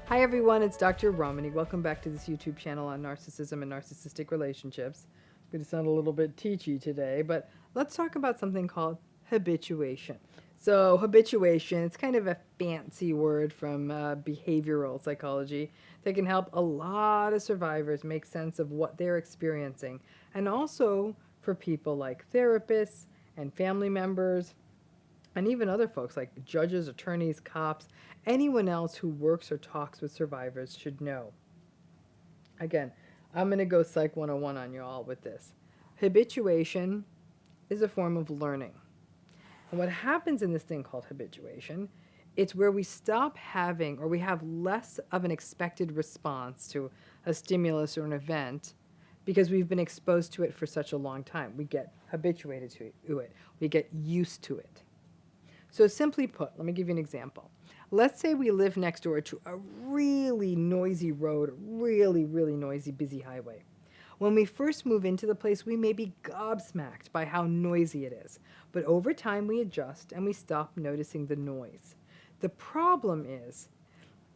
Hi everyone, it's Dr. Ramani. Welcome back to this YouTube channel on narcissism and narcissistic relationships. I'm going to sound a little bit teachy today, but let's talk about something called habituation. So habituation, it's kind of a fancy word from behavioral psychology that can help a lot of survivors make sense of what they're experiencing, and also for people like therapists and family members and even other folks like judges, attorneys, cops, anyone else who works or talks with survivors should know. Again, I'm going to go Psych 101 on you all with this. Habituation is a form of learning. And what happens in this thing called habituation, it's where we stop having, or we have less of an expected response to a stimulus or an event because we've been exposed to it for such a long time. We get habituated to it. We get used to it. So simply put, let me give you an example. Let's say we live next door to a really noisy road, really noisy, busy highway. When we first move into the place, we may be gobsmacked by how noisy it is. But over time, we adjust and we stop noticing the noise. The problem is,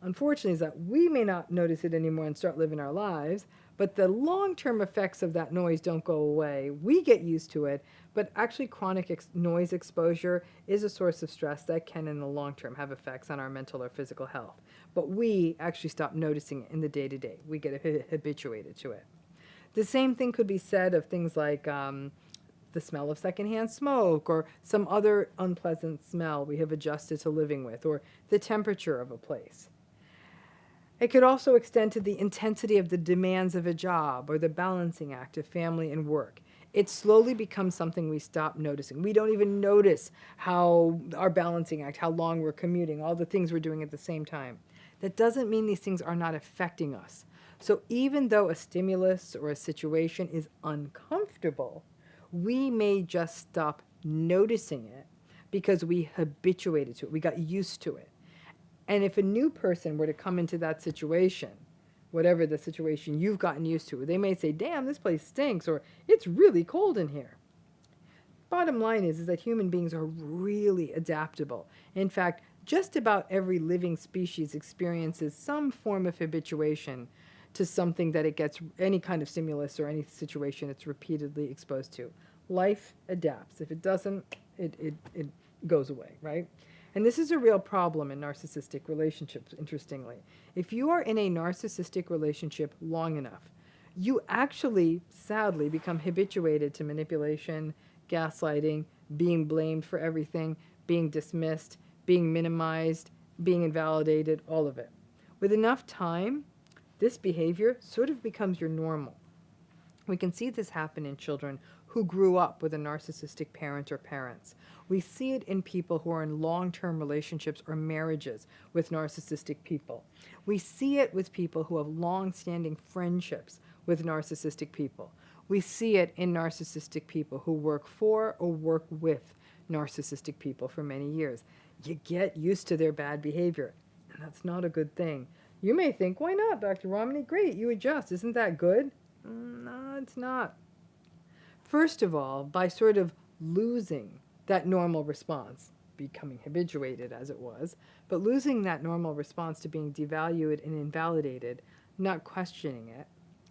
unfortunately, is that we may not notice it anymore and start living our lives, but the long-term effects of that noise don't go away. We get used to it, but actually chronic noise exposure is a source of stress that can, in the long term, have effects on our mental or physical health. But we actually stop noticing it in the day-to-day. We get habituated to it. The same thing could be said of things like the smell of secondhand smoke or some other unpleasant smell we have adjusted to living with, or the temperature of a place. It could also extend to the intensity of the demands of a job or the balancing act of family and work. It slowly becomes something we stop noticing. We don't even notice how our balancing act, how long we're commuting, all the things we're doing at the same time. That doesn't mean these things are not affecting us. So even though a stimulus or a situation is uncomfortable, we may just stop noticing it because we habituated to it. We got used to it. And if a new person were to come into that situation, whatever the situation you've gotten used to, they may say, damn, this place stinks, or it's really cold in here. Bottom line is that human beings are really adaptable. In fact, just about every living species experiences some form of habituation to something that it gets, any kind of stimulus or any situation it's repeatedly exposed to. Life adapts. If it doesn't, it goes away, right? And this is a real problem in narcissistic relationships, interestingly. If you are in a narcissistic relationship long enough, you actually, sadly, become habituated to manipulation, gaslighting, being blamed for everything, being dismissed, being minimized, being invalidated, all of it. With enough time, this behavior sort of becomes your normal. We can see this happen in children who grew up with a narcissistic parent or parents. We see it in people who are in long-term relationships or marriages with narcissistic people. We see it with people who have long-standing friendships with narcissistic people. We see it in narcissistic people who work for or work with narcissistic people for many years. You get used to their bad behavior, and that's not a good thing. You may think, why not, Dr. Ramani? Great, you adjust. Isn't that good? No, it's not. First of all, by sort of losing that normal response, becoming habituated as it was, but losing that normal response to being devalued and invalidated, not questioning it,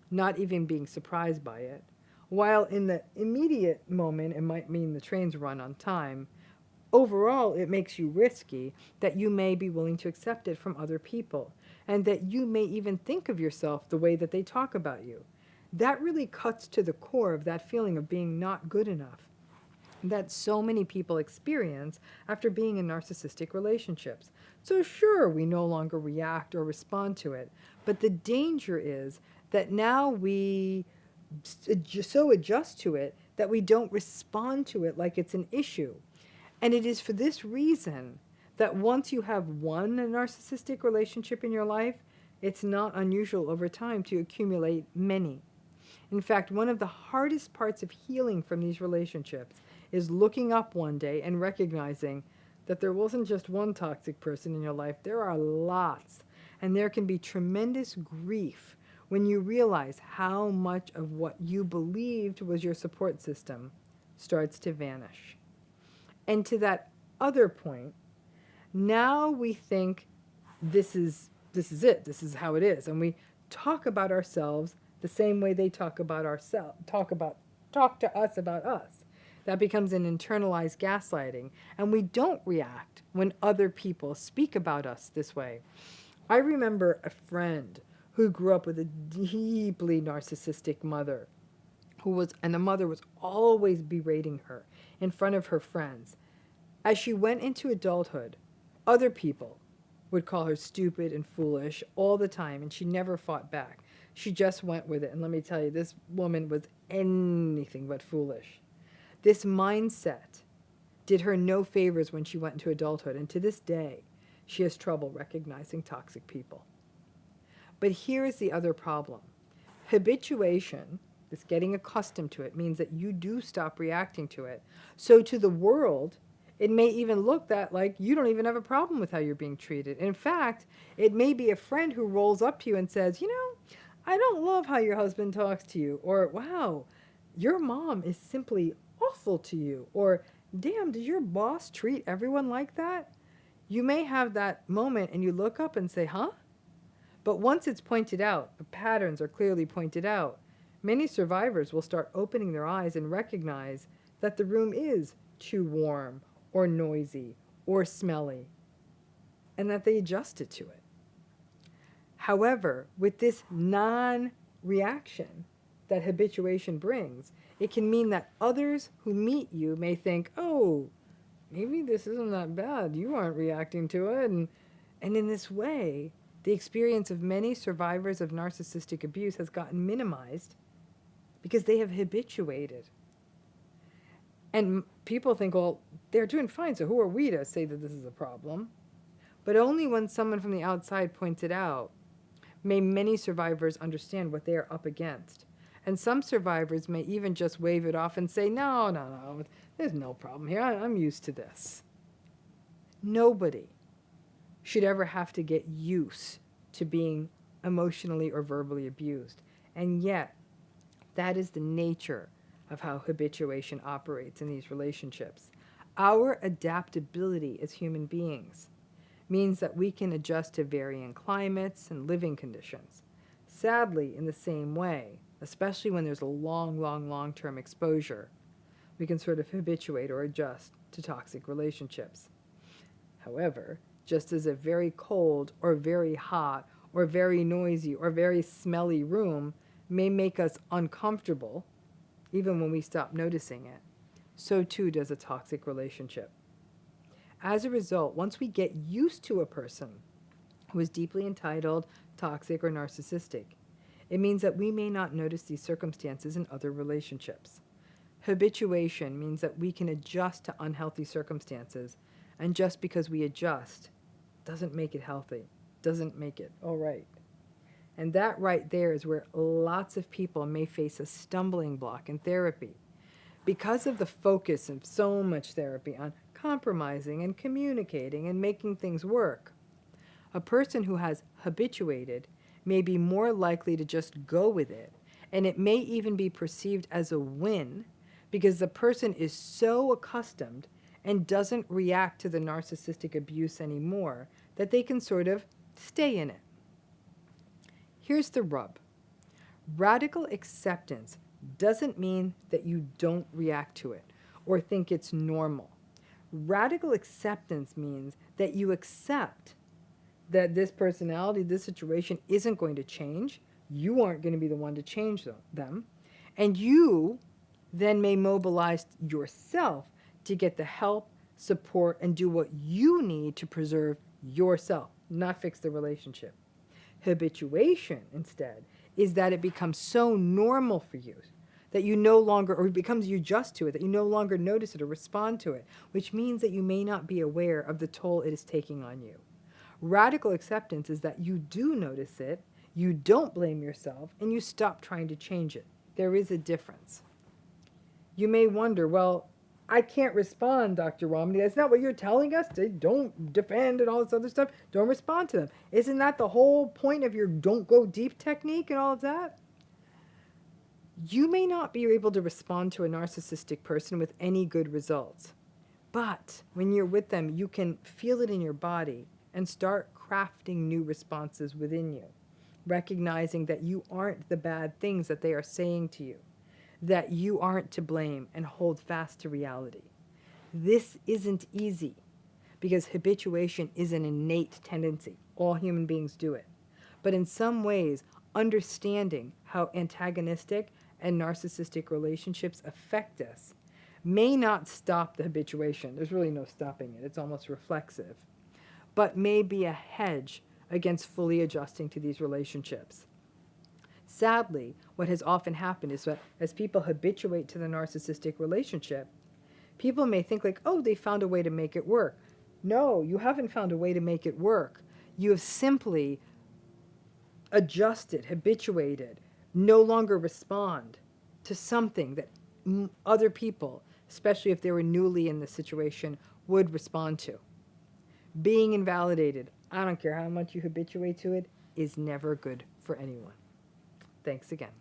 not even being surprised by it, while in the immediate moment it might mean the trains run on time, overall it makes you risky that you may be willing to accept it from other people, and that you may even think of yourself the way that they talk about you. That really cuts to the core of that feeling of being not good enough that so many people experience after being in narcissistic relationships. So sure, we no longer react or respond to it, but the danger is that now we so adjust to it that we don't respond to it like it's an issue. And it is for this reason that once you have one narcissistic relationship in your life, it's not unusual over time to accumulate many. In fact, one of the hardest parts of healing from these relationships is looking up one day and recognizing that there wasn't just one toxic person in your life, there are lots. And there can be tremendous grief when you realize how much of what you believed was your support system starts to vanish. And to that other point, now we think this is this is it. This is how it is. And we talk about ourselves the same way they talk about ourselves, talk to us about us. That becomes an internalized gaslighting, and we don't react when other people speak about us this way. I remember a friend who grew up with a deeply narcissistic mother, and the mother was always berating her in front of her friends. As she went into adulthood, other people would call her stupid and foolish all the time, and she never fought back. She just went with it, and let me tell you, this woman was anything but foolish. This mindset did her no favors when she went into adulthood, and to this day, she has trouble recognizing toxic people. But here is the other problem. Habituation, this getting accustomed to it, means that you do stop reacting to it. So to the world, it may even look that like you don't even have a problem with how you're being treated. In fact, it may be a friend who rolls up to you and says, you know, I don't love how your husband talks to you, or wow, your mom is simply awful to you, or damn, does your boss treat everyone like that? You may have that moment and you look up and say, huh? But once it's pointed out, the patterns are clearly pointed out, many survivors will start opening their eyes and recognize that the room is too warm or noisy or smelly, and that they adjusted to it. However, with this non-reaction that habituation brings, it can mean that others who meet you may think, oh, maybe this isn't that bad. You aren't reacting to it. And in this way, the experience of many survivors of narcissistic abuse has gotten minimized because they have habituated. And people think, well, they're doing fine, so who are we to say that this is a problem? But only when someone from the outside points it out may many survivors understand what they are up against. And some survivors may even just wave it off and say, no, no, no, there's no problem here. I'm used to this. Nobody should ever have to get used to being emotionally or verbally abused. And yet, that is the nature of how habituation operates in these relationships. Our adaptability as human beings means that we can adjust to varying climates and living conditions. Sadly, in the same way, especially when there's a long-term exposure, we can sort of habituate or adjust to toxic relationships. However, just as a very cold or very hot or very noisy or very smelly room may make us uncomfortable, even when we stop noticing it, so too does a toxic relationship. As a result, once we get used to a person who is deeply entitled, toxic, or narcissistic, it means that we may not notice these circumstances in other relationships. Habituation means that we can adjust to unhealthy circumstances, and just because we adjust doesn't make it healthy, doesn't make it all right. And that right there is where lots of people may face a stumbling block in therapy. Because of the focus of so much therapy on compromising and communicating and making things work, a person who has habituated may be more likely to just go with it, and it may even be perceived as a win because the person is so accustomed and doesn't react to the narcissistic abuse anymore that they can sort of stay in it. Here's the rub. Radical acceptance doesn't mean that you don't react to it or think it's normal. Radical acceptance means that you accept that this personality, this situation isn't going to change. You aren't going to be the one to change them. And you then may mobilize yourself to get the help, support, and do what you need to preserve yourself, not fix the relationship. Habituation, instead, is that it becomes so normal for you that you no longer, or it becomes you just to it, that you no longer notice it or respond to it, which means that you may not be aware of the toll it is taking on you. Radical acceptance is that you do notice it, you don't blame yourself, and you stop trying to change it. There is a difference. You may wonder, well, I can't respond, Dr. Ramani. That's not what you're telling us. Don't defend and all this other stuff. Don't respond to them. Isn't that the whole point of your don't go deep technique and all of that? You may not be able to respond to a narcissistic person with any good results. But when you're with them, you can feel it in your body and start crafting new responses within you, recognizing that you aren't the bad things that they are saying to you, that you aren't to blame, and hold fast to reality. This isn't easy because habituation is an innate tendency. All human beings do it. But in some ways, understanding how antagonistic and narcissistic relationships affect us may not stop the habituation. There's really no stopping it. It's almost reflexive. But may be a hedge against fully adjusting to these relationships. Sadly, what has often happened is that as people habituate to the narcissistic relationship, people may think like, oh, they found a way to make it work. No, you haven't found a way to make it work. You have simply adjusted, habituated, no longer respond to something that other people, especially if they were newly in the situation, would respond to. Being invalidated, I don't care how much you habituate to it, is never good for anyone. Thanks again.